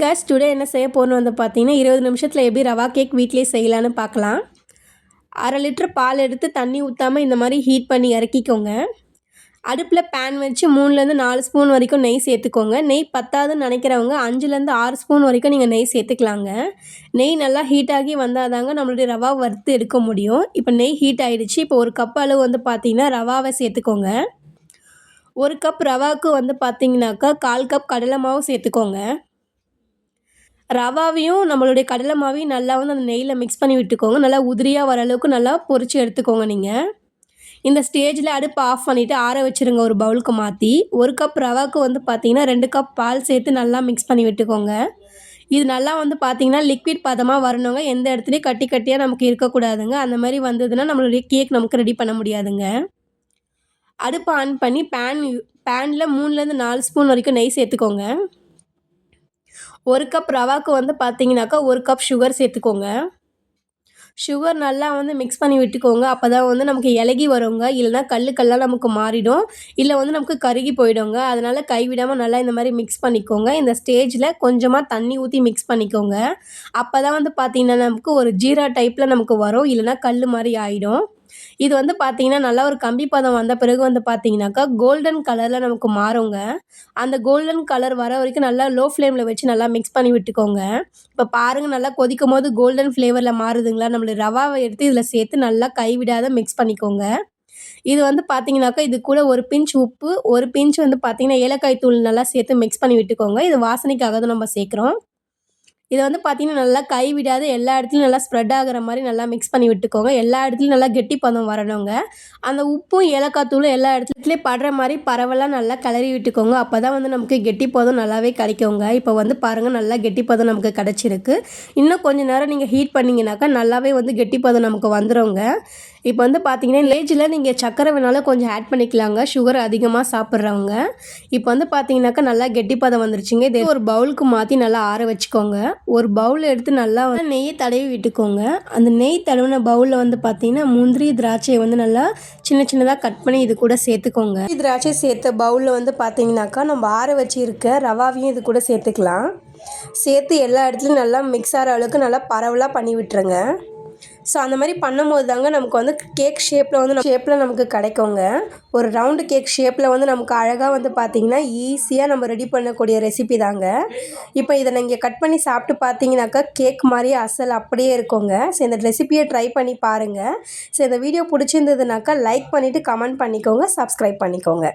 Case today என்ன செய்ய போகணும் வந்து பார்த்தீங்கன்னா 20 நிமிஷத்தில் எப்படி ரவா கேக் வீட்டிலேயே செய்யலான்னு பார்க்கலாம். 1/2 லிட்டர் பால் எடுத்து தண்ணி ஊற்றாமல் இந்த மாதிரி ஹீட் பண்ணி இறக்கிக்கோங்க. அடுப்பில் பேன் வச்சு 3லேருந்து 4 ஸ்பூன் வரைக்கும் நெய் சேர்த்துக்கோங்க. நெய் பத்தாதுன்னு நினைக்கிறவங்க 5லேருந்து 6 ஸ்பூன் வரைக்கும் நீங்கள் நெய் சேர்த்துக்கலாங்க. நெய் நல்லா ஹீட் ஆகி வந்தால் தாங்க நம்மளுடைய ரவா வறுத்து எடுக்க முடியும். இப்போ நெய் ஹீட் ஆகிடுச்சு. இப்போ ஒரு கப் அளவு வந்து பார்த்தீங்கன்னா ரவாவை சேர்த்துக்கோங்க. 1 கப் ரவாவுக்கு வந்து பார்த்தீங்கன்னாக்கா 1/4 கப் கடலை மாவு சேர்த்துக்கோங்க. ரவாவையும் நம்மளுடைய கடலை மாவையும் நல்லா வந்து அந்த நெய்யில் மிக்ஸ் பண்ணி விட்டுக்கோங்க. நல்லா உதிரியாக வர அளவுக்கு நல்லா பொரிச்சு எடுத்துக்கோங்க நீங்கள். இந்த ஸ்டேஜில் அடுப்பை ஆஃப் பண்ணிவிட்டு ஆற வச்சுருங்க ஒரு பவுலுக்கு மாற்றி. 1 கப் ரவாவுக்கு வந்து பார்த்தீங்கன்னா 2 கப் பால் சேர்த்து நல்லா மிக்ஸ் பண்ணி விட்டுக்கோங்க. இது நல்லா வந்து பார்த்தீங்கன்னா லிக்விட் பதமாக வரணுங்க. எந்த இடத்துலையும் கட்டி கட்டியாக நமக்கு இருக்கக்கூடாதுங்க. அந்த மாதிரி வந்ததுன்னா நம்மளுடைய கேக் நமக்கு ரெடி பண்ண முடியாதுங்க. அடுப்பை ஆன் பண்ணி பேனில் 3லேருந்து 4 ஸ்பூன் வரைக்கும் நெய் சேர்த்துக்கோங்க. 1 கப் ரவாவுக்கு வந்து பார்த்தீங்கன்னாக்கா 1 கப் சுகர் சேர்த்துக்கோங்க. சுகர் நல்லா வந்து மிக்ஸ் பண்ணி விட்டுக்கோங்க. அப்போ தான் வந்து நமக்கு இலகி வருங்க. இல்லைனா கல்லாக நமக்கு மாறிடும். இல்லை வந்து நமக்கு கருகி போயிடுங்க. அதனால் கைவிடாமல் நல்லா இந்த மாதிரி மிக்ஸ் பண்ணிக்கோங்க. இந்த ஸ்டேஜில் கொஞ்சமாக தண்ணி ஊற்றி மிக்ஸ் பண்ணிக்கோங்க. அப்போ தான் வந்து பார்த்தீங்கன்னா நமக்கு ஒரு ஜீரா டைப்பில் நமக்கு வரும். இல்லைனா கல் மாதிரி ஆகிடும். இது வந்து பார்த்தீங்கன்னா நல்லா ஒரு கம்பி பதம் வந்த பிறகு வந்து பார்த்தீங்கன்னாக்கா கோல்டன் கலரில் நமக்கு மாறுங்க. அந்த கோல்டன் கலர் வர வரைக்கும் நல்லா லோ ஃப்ளேமில் வச்சு நல்லா மிக்ஸ் பண்ணி விட்டுக்கோங்க. இப்போ பாருங்கள் நல்லா கொதிக்கும்போது கோல்டன் ஃப்ளேவரில் மாறுதுங்களா. நம்மளுடைய ரவாவை எடுத்து இதில் சேர்த்து நல்லா கைவிடாத மிக்ஸ் பண்ணிக்கோங்க. இது வந்து பார்த்தீங்கன்னாக்கா இது கூட ஒரு பிஞ்ச் உப்பு, ஒரு பிஞ்ச் வந்து பார்த்தீங்கன்னா ஏலக்காய் தூள் நல்லா சேர்த்து மிக்ஸ் பண்ணி விட்டுக்கோங்க. இது வாசனைக்காக தான் நம்ம சேர்க்குறோம். இதை வந்து பார்த்தீங்கன்னா நல்லா கைவிடாத எல்லா இடத்துலையும் நல்லா ஸ்ப்ரெட் ஆகிற மாதிரி நல்லா மிக்ஸ் பண்ணி விட்டுக்கோங்க. எல்லா இடத்துலையும் நல்லா கெட்டி பதம் வரணுங்க. அந்த உப்பும் ஏலக்காய் தூளும் எல்லா இடத்துலையும் படுற மாதிரி பரவலாக நல்லா கிளறி விட்டுக்கோங்க. அப்போ தான் வந்து நமக்கு கெட்டி பதம் நல்லாவே கிடைக்குங்க. இப்போ வந்து பாருங்கள் நல்லா கெட்டி பதம் நமக்கு கிடச்சிருக்கு. இன்னும் கொஞ்சம் நேரம் நீங்கள் ஹீட் பண்ணிங்கனாக்கா நல்லாவே வந்து கெட்டி பதம் நமக்கு வந்துடுங்க. இப்போ வந்து பார்த்தீங்கன்னா ஏஜில் நீங்கள் சர்க்கரை வேணாலும் கொஞ்சம் ஆட் பண்ணிக்கலாங்க. சுகர் அதிகமாக சாப்பிட்றவங்க. இப்போ வந்து பார்த்தீங்கன்னாக்கா நல்லா கெட்டி பதம் வந்துருச்சுங்க. இதே ஒரு பவுலுக்கு மாற்றி நல்லா ஆற வச்சுக்கோங்க. ஒரு பவுல் எடுத்து நல்லா நெய்யை தடவி விட்டுக்கோங்க. அந்த நெய் தடவின பவுலில் வந்து பார்த்தீங்கன்னா முந்திரி திராட்சையை வந்து நல்லா சின்னதாக கட் பண்ணி இது கூட சேர்த்துக்கோங்க. திராட்சை சேர்த்த பவுலில் வந்து பார்த்தீங்கன்னாக்கா நம்ம ஆற வச்சு இருக்க ரவாவையும் இது கூட சேர்த்துக்கலாம். சேர்த்து எல்லா இடத்துலையும் நல்லா மிக்ஸ் ஆகிற அளவுக்கு நல்லா பரவலாக பண்ணி விட்டுருங்க. ஸோ அந்த மாதிரி பண்ணும்போது தாங்க நமக்கு வந்து கேக் ஷேப்பில் நமக்கு கிடைக்குங்க. ஒரு ரவுண்டு கேக் ஷேப்பில் வந்து நமக்கு அழகாக வந்து பார்த்திங்கன்னா ஈஸியாக நம்ம ரெடி பண்ணக்கூடிய ரெசிபி தாங்க. இப்போ இதை நீங்கள் கட் பண்ணி சாப்பிட்டு பார்த்தீங்கன்னாக்கா கேக் மாதிரியே அசல் அப்படியே இருக்குங்க. ஸோ இந்த ரெசிபியை ட்ரை பண்ணி பாருங்கள். ஸோ இந்த வீடியோ பிடிச்சிருந்ததுனாக்கா லைக் பண்ணிவிட்டு கமெண்ட் பண்ணிக்கோங்க, சப்ஸ்கிரைப் பண்ணிக்கோங்க.